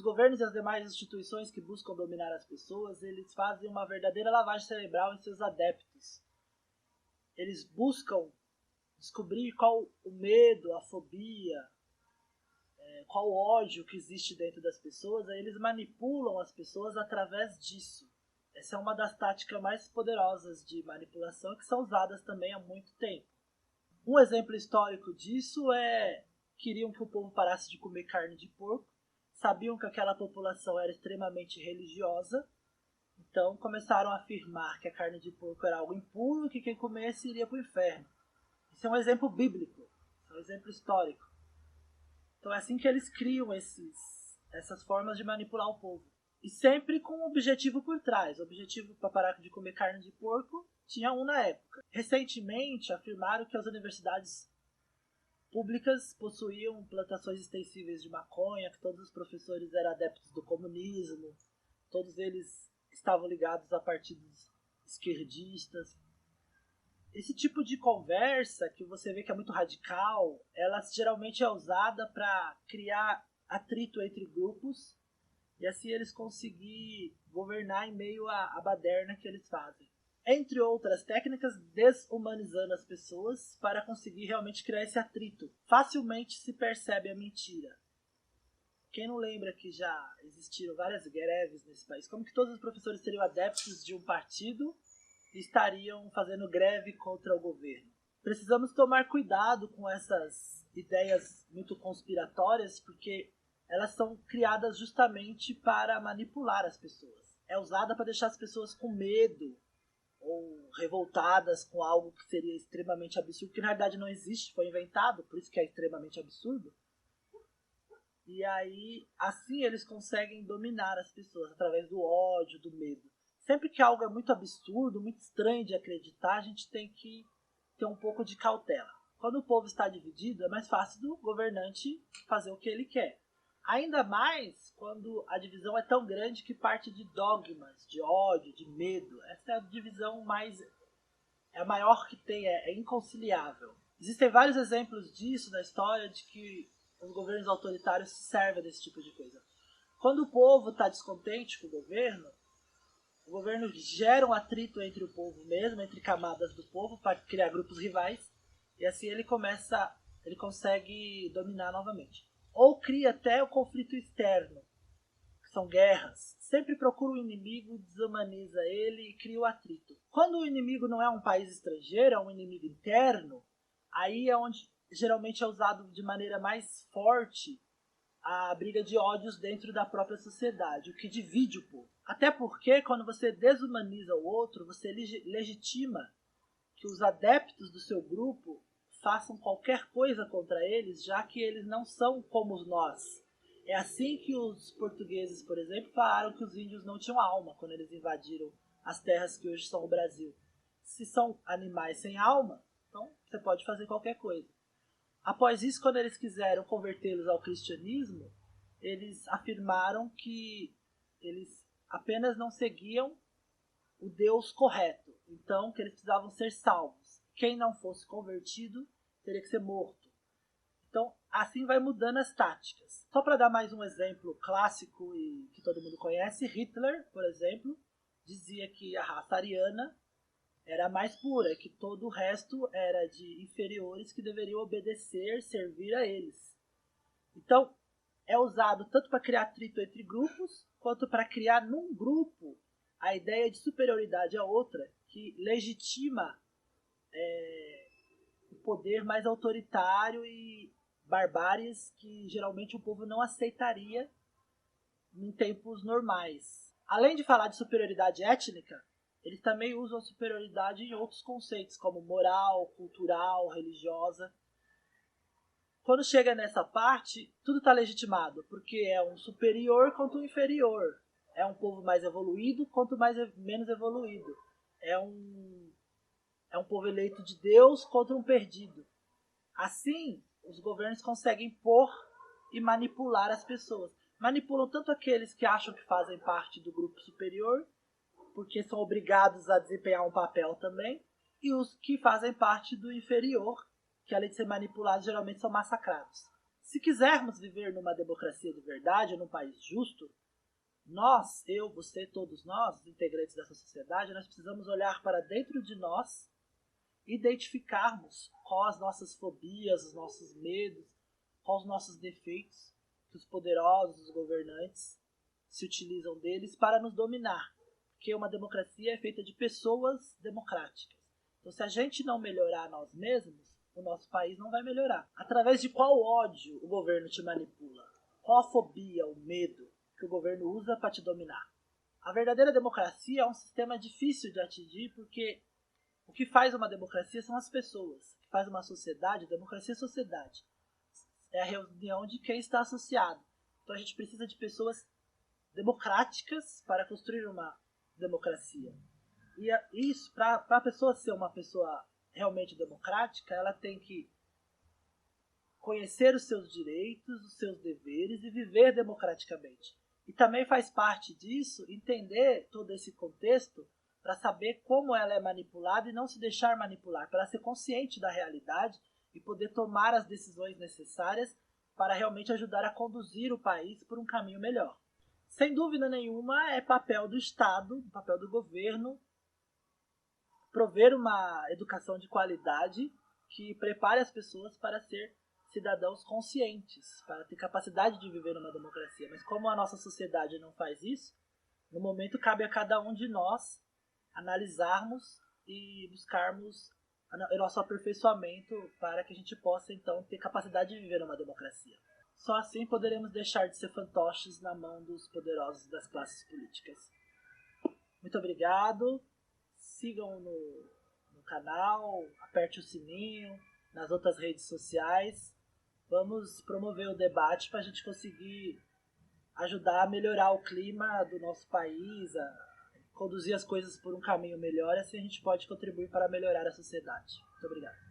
Os governos e as demais instituições que buscam dominar as pessoas, eles fazem uma verdadeira lavagem cerebral em seus adeptos. Eles buscam descobrir qual o medo, a fobia, qual o ódio que existe dentro das pessoas, aí eles manipulam as pessoas através disso. Essa é uma das táticas mais poderosas de manipulação que são usadas também há muito tempo. Um exemplo histórico disso é queriam que o povo parasse de comer carne de porco, sabiam que aquela população era extremamente religiosa, então começaram a afirmar que a carne de porco era algo impuro e que quem comesse iria para o inferno. Isso é um exemplo bíblico, é um exemplo histórico. Então é assim que eles criam essas formas de manipular o povo. E sempre com um objetivo por trás. O objetivo para parar de comer carne de porco tinha um na época. Recentemente afirmaram que as universidades públicas possuíam plantações extensíveis de maconha, que todos os professores eram adeptos do comunismo, todos eles estavam ligados a partidos esquerdistas. Esse tipo de conversa, que você vê que é muito radical, ela geralmente é usada para criar atrito entre grupos e assim eles conseguir governar em meio à baderna que eles fazem. Entre outras técnicas, desumanizando as pessoas para conseguir realmente criar esse atrito. Facilmente se percebe a mentira. Quem não lembra que já existiram várias greves nesse país? Como que todos os professores seriam adeptos de um partido estariam fazendo greve contra o governo? Precisamos tomar cuidado com essas ideias muito conspiratórias, porque elas são criadas justamente para manipular as pessoas. É usada para deixar as pessoas com medo ou revoltadas com algo que seria extremamente absurdo, que na verdade não existe, foi inventado, por isso que é extremamente absurdo. E aí, assim eles conseguem dominar as pessoas através do ódio, do medo. Sempre que algo é muito absurdo, muito estranho de acreditar, a gente tem que ter um pouco de cautela. Quando o povo está dividido, é mais fácil do governante fazer o que ele quer. Ainda mais quando a divisão é tão grande que parte de dogmas, de ódio, de medo. Essa é a divisão é a maior que tem, é inconciliável. Existem vários exemplos disso na história, de que os governos autoritários se servem desse tipo de coisa. Quando o povo está descontente com o governo gera um atrito entre o povo mesmo, entre camadas do povo, para criar grupos rivais, e assim ele consegue dominar novamente. Ou cria até o conflito externo, que são guerras. Sempre procura o inimigo, desumaniza ele e cria o atrito. Quando o inimigo não é um país estrangeiro, é um inimigo interno, aí é onde geralmente é usado de maneira mais forte a briga de ódios dentro da própria sociedade, o que divide o povo. Até porque quando você desumaniza o outro, você legitima que os adeptos do seu grupo façam qualquer coisa contra eles, já que eles não são como nós. É assim que os portugueses, por exemplo, falaram que os índios não tinham alma quando eles invadiram as terras que hoje são o Brasil. Se são animais sem alma, então você pode fazer qualquer coisa. Após isso, quando eles quiseram convertê-los ao cristianismo, eles afirmaram que eles apenas não seguiam o Deus correto, então que eles precisavam ser salvos. Quem não fosse convertido teria que ser morto. Então, assim vai mudando as táticas. Só para dar mais um exemplo clássico e que todo mundo conhece, Hitler, por exemplo, dizia que a raça ariana era a mais pura, que todo o resto era de inferiores que deveriam obedecer, servir a eles. Então, é usado tanto para criar atrito entre grupos, quanto para criar num grupo a ideia de superioridade a outra, que legitima o poder mais autoritário e barbáries que geralmente o povo não aceitaria em tempos normais. Além de falar de superioridade étnica, eles também usam a superioridade em outros conceitos, como moral, cultural, religiosa. Quando chega nessa parte, tudo está legitimado, porque é um superior contra um inferior. É um povo mais evoluído contra menos evoluído. É um povo eleito de Deus contra um perdido. Assim, os governos conseguem pôr e manipular as pessoas. Manipulam tanto aqueles que acham que fazem parte do grupo superior, porque são obrigados a desempenhar um papel também, e os que fazem parte do inferior, que além de ser manipulados, geralmente são massacrados. Se quisermos viver numa democracia de verdade, num país justo, nós, eu, você, todos nós, os integrantes dessa sociedade, nós precisamos olhar para dentro de nós, identificarmos quais as nossas fobias, os nossos medos, quais os nossos defeitos, que os poderosos, os governantes, se utilizam deles para nos dominar. Porque uma democracia é feita de pessoas democráticas. Então, se a gente não melhorar nós mesmos, o nosso país não vai melhorar. Através de qual ódio o governo te manipula? Qual a fobia, o medo que o governo usa para te dominar? A verdadeira democracia é um sistema difícil de atingir porque o que faz uma democracia são as pessoas. O que faz uma sociedade, democracia é sociedade. É a reunião de quem está associado. Então a gente precisa de pessoas democráticas para construir uma democracia. E isso, para a pessoa ser uma pessoa realmente democrática, ela tem que conhecer os seus direitos, os seus deveres e viver democraticamente. E também faz parte disso entender todo esse contexto para saber como ela é manipulada e não se deixar manipular, para ser consciente da realidade e poder tomar as decisões necessárias para realmente ajudar a conduzir o país por um caminho melhor. Sem dúvida nenhuma, é papel do Estado, papel do governo, prover uma educação de qualidade que prepare as pessoas para ser cidadãos conscientes, para ter capacidade de viver numa democracia. Mas como a nossa sociedade não faz isso, no momento cabe a cada um de nós analisarmos e buscarmos o nosso aperfeiçoamento para que a gente possa então ter capacidade de viver numa democracia. Só assim poderemos deixar de ser fantoches na mão dos poderosos das classes políticas. Muito obrigado. Sigam no canal, aperte o sininho, nas outras redes sociais. Vamos promover o debate para a gente conseguir ajudar a melhorar o clima do nosso país, a conduzir as coisas por um caminho melhor, assim a gente pode contribuir para melhorar a sociedade. Muito obrigado.